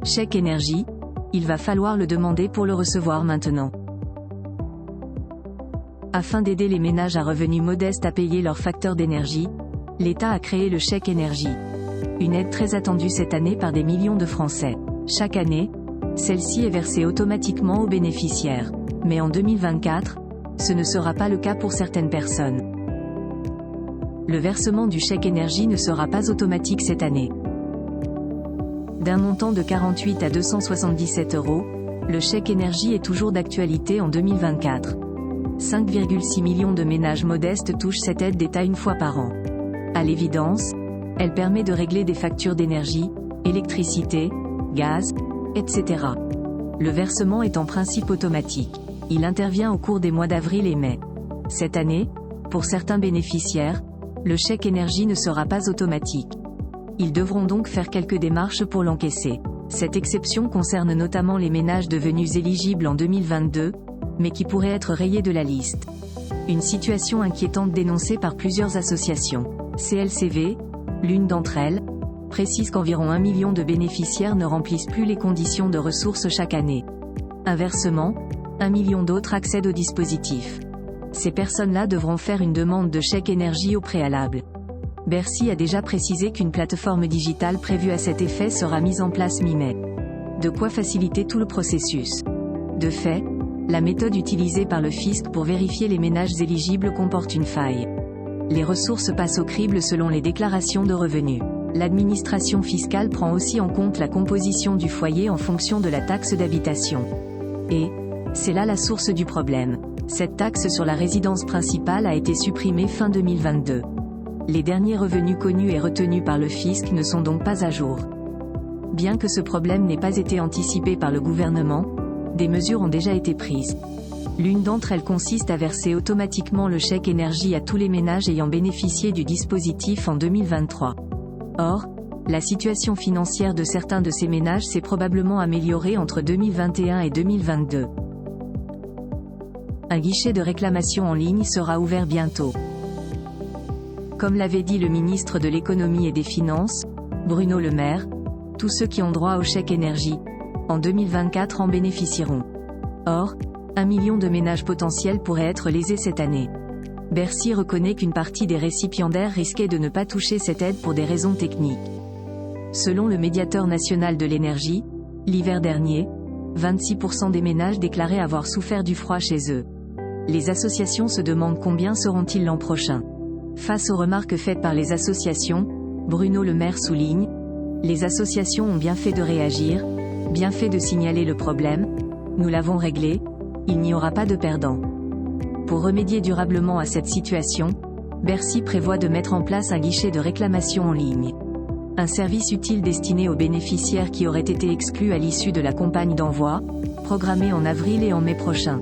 Chèque énergie, il va falloir le demander pour le recevoir maintenant. Afin d'aider les ménages à revenus modestes à payer leurs facteurs d'énergie, l'État a créé le chèque énergie. Une aide très attendue cette année par des millions de Français. Chaque année, celle-ci est versée automatiquement aux bénéficiaires. Mais en 2024, ce ne sera pas le cas pour certaines personnes. Le versement du chèque énergie ne sera pas automatique cette année. D'un montant de 48 à 277 €, le chèque énergie est toujours d'actualité en 2024. 5,6 millions de ménages modestes touchent cette aide d'État une fois par an. À l'évidence, elle permet de régler des factures d'énergie, électricité, gaz, etc. Le versement est en principe automatique. Il intervient au cours des mois d'avril et mai. Cette année, pour certains bénéficiaires, le chèque énergie ne sera pas automatique. Ils devront donc faire quelques démarches pour l'encaisser. Cette exception concerne notamment les ménages devenus éligibles en 2022, mais qui pourraient être rayés de la liste. Une situation inquiétante dénoncée par plusieurs associations. CLCV, l'une d'entre elles, précise qu'environ 1 million de bénéficiaires ne remplissent plus les conditions de ressources chaque année. Inversement, 1 million d'autres accèdent au dispositif. Ces personnes-là devront faire une demande de chèque énergie au préalable. Bercy a déjà précisé qu'une plateforme digitale prévue à cet effet sera mise en place mi-mai. De quoi faciliter tout le processus. De fait, la méthode utilisée par le fisc pour vérifier les ménages éligibles comporte une faille. Les ressources passent au crible selon les déclarations de revenus. L'administration fiscale prend aussi en compte la composition du foyer en fonction de la taxe d'habitation. Et, c'est là la source du problème. Cette taxe sur la résidence principale a été supprimée fin 2022. Les derniers revenus connus et retenus par le fisc ne sont donc pas à jour. Bien que ce problème n'ait pas été anticipé par le gouvernement, des mesures ont déjà été prises. L'une d'entre elles consiste à verser automatiquement le chèque énergie à tous les ménages ayant bénéficié du dispositif en 2023. Or, la situation financière de certains de ces ménages s'est probablement améliorée entre 2021 et 2022. Un guichet de réclamation en ligne sera ouvert bientôt. Comme l'avait dit le ministre de l'Économie et des Finances, Bruno Le Maire, tous ceux qui ont droit au chèque énergie, en 2024 en bénéficieront. Or, 1 million de ménages potentiels pourraient être lésés cette année. Bercy reconnaît qu'une partie des récipiendaires risquait de ne pas toucher cette aide pour des raisons techniques. Selon le médiateur national de l'énergie, l'hiver dernier, 26% des ménages déclaraient avoir souffert du froid chez eux. Les associations se demandent combien seront-ils l'an prochain. Face aux remarques faites par les associations, Bruno Le Maire souligne: les associations ont bien fait de réagir, bien fait de signaler le problème, nous l'avons réglé, il n'y aura pas de perdants. Pour remédier durablement à cette situation, Bercy prévoit de mettre en place un guichet de réclamation en ligne. Un service utile destiné aux bénéficiaires qui auraient été exclus à l'issue de la campagne d'envoi, programmée en avril et en mai prochain.